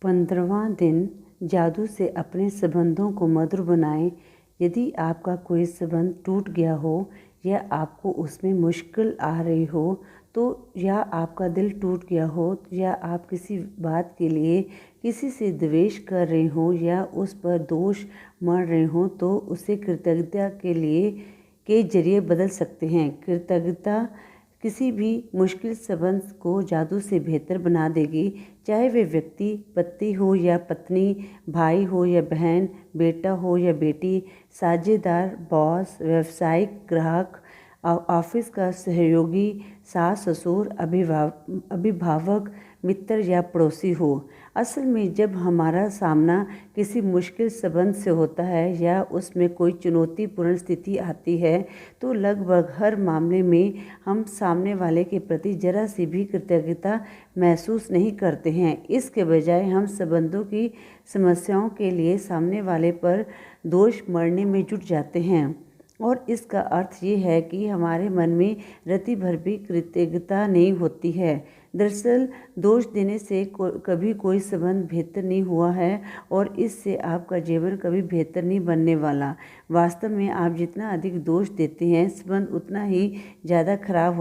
15वां दिन जादू से अपने संबंधों को मधुर बनाएं। यदि आपका कोई संबंध टूट गया हो या आपको उसमें मुश्किल आ रही हो तो या आपका दिल टूट गया हो या आप किसी बात के लिए किसी से द्वेष कर रहे हो या उस पर दोष मढ़ रहे हो तो उसे कृतज्ञता के जरिए बदल सकते हैं। कृतज्ञता किसी भी मुश्किल संबंध को जादू से बेहतर बना देगी, चाहे वे व्यक्ति पति हो या पत्नी, भाई हो या बहन, बेटा हो या बेटी, साझेदार, बॉस, व्यावसायिक ग्राहक, ऑफिस का सहयोगी, सास ससुर, अभिभावक, मित्र या पड़ोसी हो। असल में जब हमारा सामना किसी मुश्किल संबंध से होता है या उसमें कोई चुनौतीपूर्ण स्थिति आती है तो लगभग हर मामले में हम सामने वाले के प्रति जरा सी भी कृतज्ञता महसूस नहीं करते हैं। इसके बजाय हम संबंधों की समस्याओं के लिए सामने वाले पर दोष मढ़ने में जुट जाते हैं और इसका अर्थ ये है कि हमारे मन में रत्ती भर भी कृतज्ञता नहीं होती है। दरअसल दोष देने से कभी कोई संबंध बेहतर नहीं हुआ है और इससे आपका जीवन कभी बेहतर नहीं बनने वाला। वास्तव में आप जितना अधिक दोष देते हैं संबंध उतना ही ज़्यादा खराब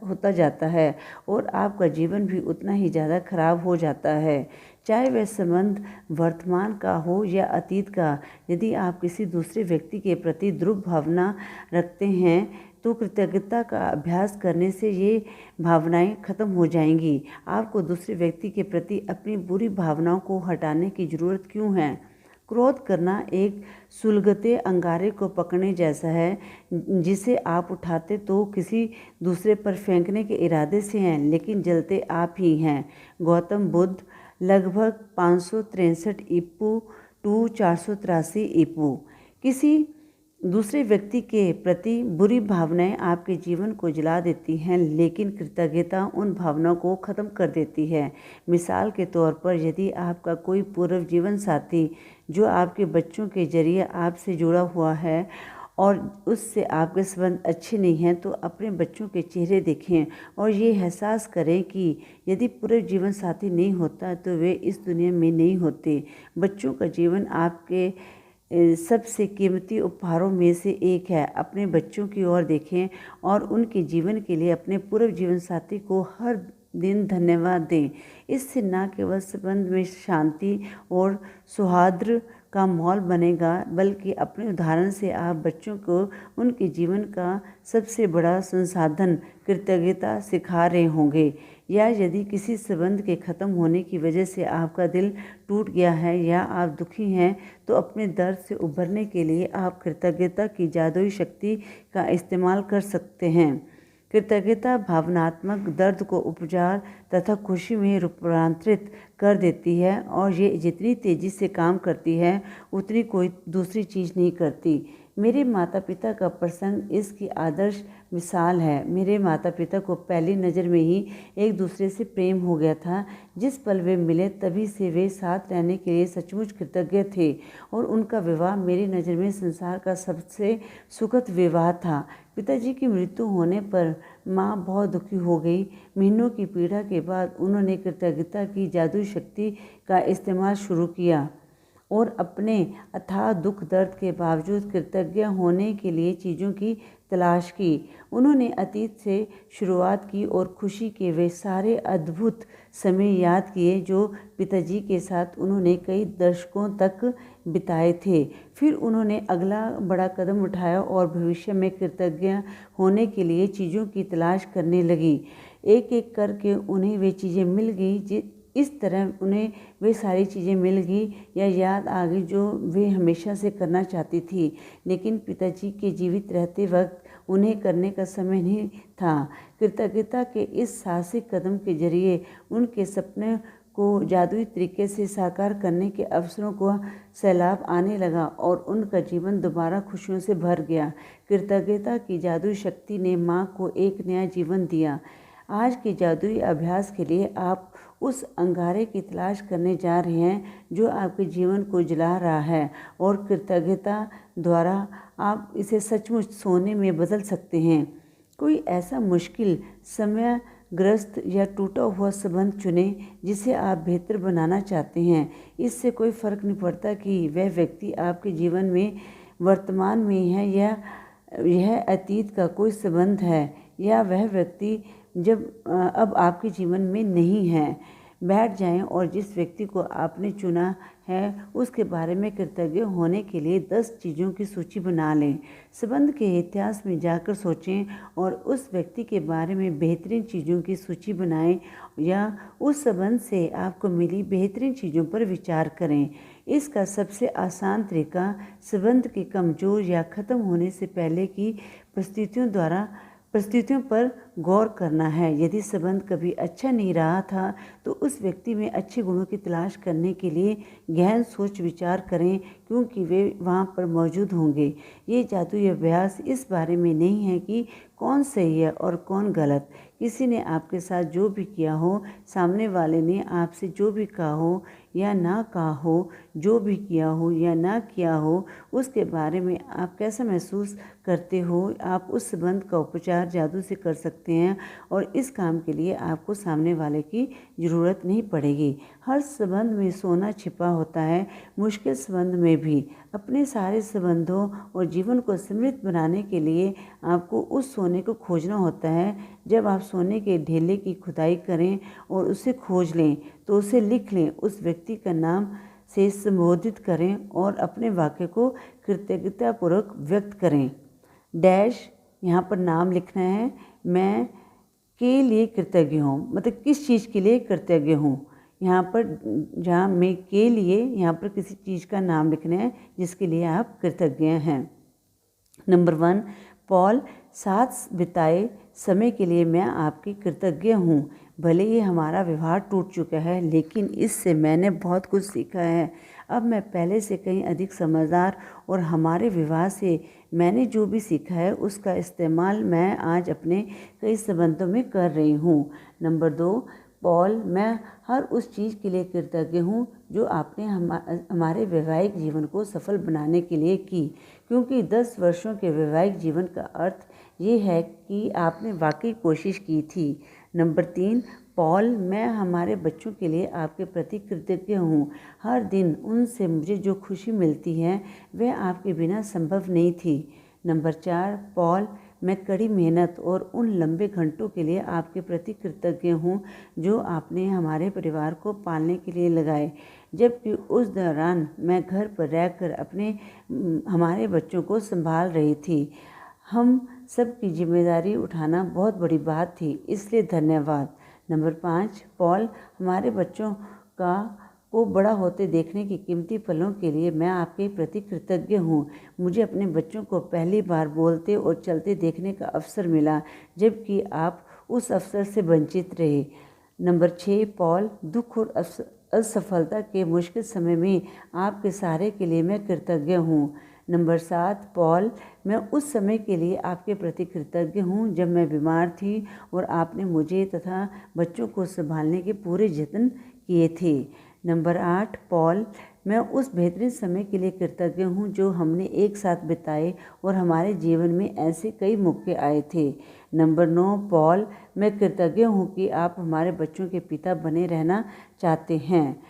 होता जाता है और आपका जीवन भी उतना ही ज़्यादा खराब हो जाता है, चाहे वह संबंध वर्तमान का हो या अतीत का। यदि आप किसी दूसरे व्यक्ति के प्रति द्रुह भावना रखते हैं तो कृतज्ञता का अभ्यास करने से ये भावनाएं खत्म हो जाएंगी। आपको दूसरे व्यक्ति के प्रति अपनी बुरी भावनाओं को हटाने की ज़रूरत क्यों है? क्रोध करना एक सुलगते अंगारे को पकड़ने जैसा है जिसे आप उठाते तो किसी दूसरे पर फेंकने के इरादे से हैं, लेकिन जलते आप ही हैं। गौतम बुद्ध लगभग 563 ईपू टू 483 ईपू। किसी दूसरे व्यक्ति के प्रति बुरी भावनाएं आपके जीवन को जला देती हैं, लेकिन कृतज्ञता उन भावनाओं को ख़त्म कर देती है। मिसाल के तौर पर यदि आपका कोई पूर्व जीवन साथी जो आपके बच्चों के जरिए आपसे जुड़ा हुआ है और उससे आपके संबंध अच्छे नहीं हैं तो अपने बच्चों के चेहरे देखें और ये एहसास करें कि यदि पूर्व जीवन साथी नहीं होता तो वे इस दुनिया में नहीं होते। बच्चों का जीवन आपके सबसे कीमती उपहारों में से एक है। अपने बच्चों की ओर देखें और उनके जीवन के लिए अपने पूर्व जीवन साथी को हर दिन धन्यवाद दें। इससे न केवल संबंध में शांति और सौहार्द का माहौल बनेगा बल्कि अपने उदाहरण से आप बच्चों को उनके जीवन का सबसे बड़ा संसाधन कृतज्ञता सिखा रहे होंगे। या यदि किसी संबंध के ख़त्म होने की वजह से आपका दिल टूट गया है या आप दुखी हैं तो अपने दर्द से उभरने के लिए आप कृतज्ञता की जादुई शक्ति का इस्तेमाल कर सकते हैं। कृतज्ञता भावनात्मक दर्द को उपचार तथा खुशी में रूपांतरित कर देती है और ये जितनी तेज़ी से काम करती है उतनी कोई दूसरी चीज़ नहीं करती। मेरे माता पिता का प्रसंग इसकी आदर्श मिसाल है। मेरे माता पिता को पहली नज़र में ही एक दूसरे से प्रेम हो गया था। जिस पल वे मिले तभी से वे साथ रहने के लिए सचमुच कृतज्ञ थे और उनका विवाह मेरी नज़र में संसार का सबसे सुखद विवाह था। पिताजी की मृत्यु होने पर माँ बहुत दुखी हो गई। महीनों की पीड़ा के बाद उन्होंने कृतज्ञता की जादुई शक्ति का इस्तेमाल शुरू किया और अपने अथाह दुख दर्द के बावजूद कृतज्ञ होने के लिए चीज़ों की तलाश की। उन्होंने अतीत से शुरुआत की और खुशी के वे सारे अद्भुत समय याद किए जो पिताजी के साथ उन्होंने कई दशकों तक बिताए थे। फिर उन्होंने अगला बड़ा कदम उठाया और भविष्य में कृतज्ञ होने के लिए चीज़ों की तलाश करने लगी। एक एक करके उन्हें वे चीज़ें मिल गई। इस तरह उन्हें वे सारी चीज़ें मिल गई या याद आ गई जो वे हमेशा से करना चाहती थी, लेकिन पिताजी के जीवित रहते वक्त उन्हें करने का समय नहीं था। कृतज्ञता के इस साहसिक कदम के जरिए उनके सपने को जादुई तरीके से साकार करने के अवसरों को सैलाब आने लगा और उनका जीवन दोबारा खुशियों से भर गया। कृतज्ञता की जादुई शक्ति ने माँ को एक नया जीवन दिया। आज के जादुई अभ्यास के लिए आप उस अंगारे की तलाश करने जा रहे हैं जो आपके जीवन को जला रहा है और कृतज्ञता द्वारा आप इसे सचमुच सोने में बदल सकते हैं। कोई ऐसा मुश्किल समय ग्रस्त या टूटा हुआ संबंध चुनें जिसे आप बेहतर बनाना चाहते हैं। इससे कोई फ़र्क नहीं पड़ता कि वह व्यक्ति आपके जीवन में वर्तमान में है या यह अतीत का कोई संबंध है या वह व्यक्ति जब अब आपके जीवन में नहीं है। बैठ जाएं और जिस व्यक्ति को आपने चुना है उसके बारे में कृतज्ञ होने के लिए 10 चीज़ों की सूची बना लें। संबंध के इतिहास में जाकर सोचें और उस व्यक्ति के बारे में बेहतरीन चीज़ों की सूची बनाएं या उस संबंध से आपको मिली बेहतरीन चीज़ों पर विचार करें। इसका सबसे आसान तरीका संबंध के कमज़ोर या ख़त्म होने से पहले की परिस्थितियों पर गौर करना है। यदि संबंध कभी अच्छा नहीं रहा था तो उस व्यक्ति में अच्छे गुणों की तलाश करने के लिए गहन सोच विचार करें, क्योंकि वे वहाँ पर मौजूद होंगे। ये जादुई अभ्यास इस बारे में नहीं है कि कौन सही है और कौन गलत। किसी ने आपके साथ जो भी किया हो, सामने वाले ने आपसे जो भी कहा हो या ना कहा हो, जो भी किया हो या ना किया हो, उसके बारे में आप कैसा महसूस करते हो, आप उस संबंध का उपचार जादू से कर सकते हैं और इस काम के लिए आपको सामने वाले की ज़रूरत नहीं पड़ेगी। हर संबंध में सोना छिपा होता है, मुश्किल संबंध में भी। अपने सारे संबंधों और जीवन को समृद्ध बनाने के लिए आपको उस सोने को खोजना होता है। जब आप सोने के ढेले की खुदाई करें और उसे खोज लें तो उसे लिख लें, उस व्यक्ति का नाम से संबोधित करें और अपने वाक्य को कृतज्ञतापूर्वक व्यक्त करें। डैश यहाँ पर नाम लिखना है, मैं के लिए कृतज्ञ हूँ, मतलब किस चीज़ के लिए कृतज्ञ हूँ। यहाँ पर जहाँ मैं के लिए, यहाँ पर किसी चीज़ का नाम लिखना है जिसके लिए आप कृतज्ञ हैं। नंबर 1, पॉल, साथ बिताए समय के लिए मैं आपकी कृतज्ञ हूँ। भले ही हमारा व्यवहार टूट चुका है, लेकिन इससे मैंने बहुत कुछ सीखा है। अब मैं पहले से कहीं अधिक समझदार और हमारे विवाह से मैंने जो भी सीखा है उसका इस्तेमाल मैं आज अपने कई संबंधों में कर रही हूँ। नंबर 2, पॉल, मैं हर उस चीज़ के लिए कृतज्ञ हूँ जो आपने हमारे वैवाहिक जीवन को सफल बनाने के लिए की, क्योंकि 10 वर्षों के वैवाहिक जीवन का अर्थ ये है कि आपने वाकई कोशिश की थी। नंबर 3, पॉल, मैं हमारे बच्चों के लिए आपके प्रति कृतज्ञ हूँ। हर दिन उनसे मुझे जो खुशी मिलती है वह आपके बिना संभव नहीं थी। नंबर 4, पॉल, मैं कड़ी मेहनत और उन लंबे घंटों के लिए आपके प्रति कृतज्ञ हूँ जो आपने हमारे परिवार को पालने के लिए लगाए, जबकि उस दौरान मैं घर पर रहकर हमारे बच्चों को संभाल रही थी। हम सब की जिम्मेदारी उठाना बहुत बड़ी बात थी, इसलिए धन्यवाद। नंबर 5, पॉल, हमारे बच्चों को बड़ा होते देखने की कीमती पलों के लिए मैं आपके प्रति कृतज्ञ हूँ। मुझे अपने बच्चों को पहली बार बोलते और चलते देखने का अवसर मिला, जबकि आप उस अवसर से वंचित रहे। नंबर 6, पॉल, दुख और असफलता के मुश्किल समय में आपके सहारे के लिए मैं कृतज्ञ हूँ। नंबर 7, पॉल, मैं उस समय के लिए आपके प्रति कृतज्ञ हूँ जब मैं बीमार थी और आपने मुझे तथा बच्चों को संभालने के पूरे यत्न किए थे। नंबर 8, पॉल, मैं उस बेहतरीन समय के लिए कृतज्ञ हूँ जो हमने एक साथ बिताए और हमारे जीवन में ऐसे कई मौके आए थे। नंबर 9, पॉल, मैं कृतज्ञ हूँ कि आप हमारे बच्चों के पिता बने रहना चाहते हैं।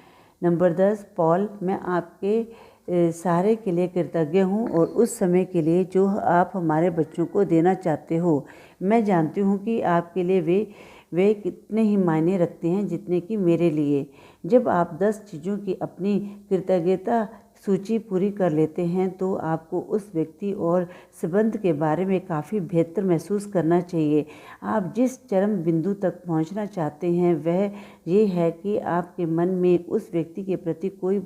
नंबर 10, पॉल, मैं आपके सहारे के लिए कृतज्ञ हूँ और उस समय के लिए जो आप हमारे बच्चों को देना चाहते हो। मैं जानती हूँ कि आपके लिए वे कितने ही मायने रखते हैं जितने कि मेरे लिए। जब आप 10 चीज़ों की अपनी कृतज्ञता सूची पूरी कर लेते हैं तो आपको उस व्यक्ति और संबंध के बारे में काफ़ी बेहतर महसूस करना चाहिए। आप जिस चरम बिंदु तक पहुंचना चाहते हैं वह ये है कि आपके मन में उस व्यक्ति के प्रति कोई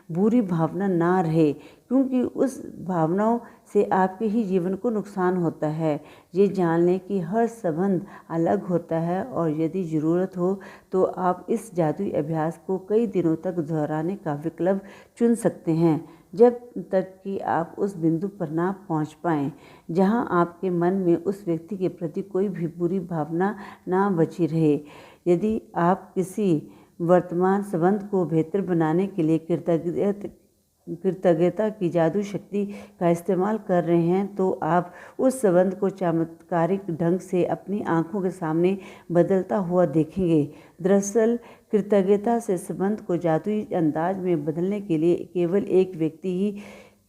बुरी भावना ना रहे, क्योंकि उस भावनाओं से आपके ही जीवन को नुकसान होता है। ये जान लें कि हर संबंध अलग होता है और यदि ज़रूरत हो तो आप इस जादुई अभ्यास को कई दिनों तक दोहराने का विकल्प चुन सकते हैं, जब तक कि आप उस बिंदु पर ना पहुंच पाएं जहां आपके मन में उस व्यक्ति के प्रति कोई भी बुरी भावना ना बची रहे। यदि आप किसी वर्तमान संबंध को बेहतर बनाने के लिए कृतज्ञता की जादू शक्ति का इस्तेमाल कर रहे हैं तो आप उस संबंध को चमत्कारिक ढंग से अपनी आंखों के सामने बदलता हुआ देखेंगे। दरअसल कृतज्ञता से संबंध को जादुई अंदाज में बदलने के लिए केवल एक व्यक्ति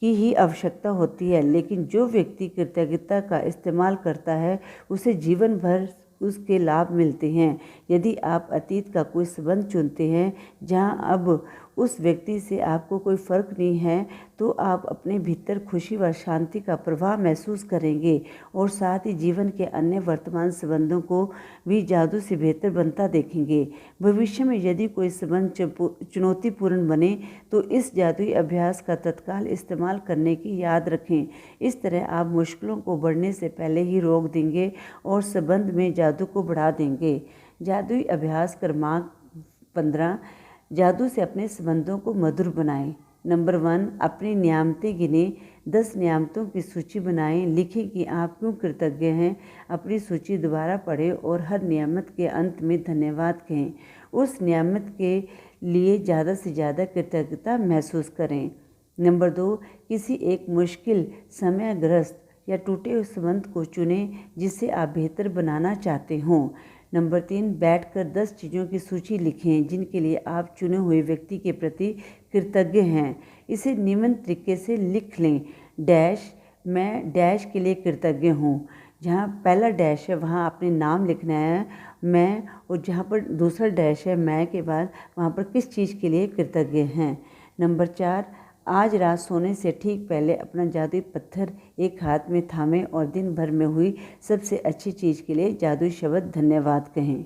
की ही आवश्यकता होती है, लेकिन जो व्यक्ति कृतज्ञता का इस्तेमाल करता है उसे जीवन भर उसके लाभ मिलते हैं। यदि आप अतीत का कोई संबंध चुनते हैं जहां अब उस व्यक्ति से आपको कोई फ़र्क नहीं है, तो आप अपने भीतर खुशी व शांति का प्रवाह महसूस करेंगे और साथ ही जीवन के अन्य वर्तमान संबंधों को भी जादू से बेहतर बनता देखेंगे। भविष्य में यदि कोई संबंध चुनौतीपूर्ण बने तो इस जादुई अभ्यास का तत्काल इस्तेमाल करने की याद रखें। इस तरह आप मुश्किलों को बढ़ने से पहले ही रोक देंगे और संबंध में जादू को बढ़ा देंगे। जादुई अभ्यास क्रमांक 15, जादू से अपने संबंधों को मधुर बनाएं। नंबर 1, अपनी नियामतें गिनें। 10 नियामतों की सूची बनाएं। लिखें कि आप क्यों कृतज्ञ हैं। अपनी सूची दोबारा पढ़ें और हर नियामत के अंत में धन्यवाद कहें। उस नियामत के लिए ज़्यादा से ज़्यादा कृतज्ञता महसूस करें। नंबर 2, किसी एक मुश्किल, समयग्रस्त या टूटे हुए संबंध को चुनें जिसे आप बेहतर बनाना चाहते हों। नंबर 3, बैठकर 10 चीज़ों की सूची लिखें जिनके लिए आप चुने हुए व्यक्ति के प्रति कृतज्ञ हैं। इसे नियमित तरीके से लिख लें। डैश, मैं डैश के लिए कृतज्ञ हूँ। जहाँ पहला डैश है वहाँ आपने नाम लिखना है, मैं, और जहाँ पर दूसरा डैश है मैं के बाद, वहाँ पर किस चीज़ के लिए कृतज्ञ हैं। नंबर 4, आज रात सोने से ठीक पहले अपना जादुई पत्थर एक हाथ में थामें और दिन भर में हुई सबसे अच्छी चीज़ के लिए जादुई शब्द धन्यवाद कहें।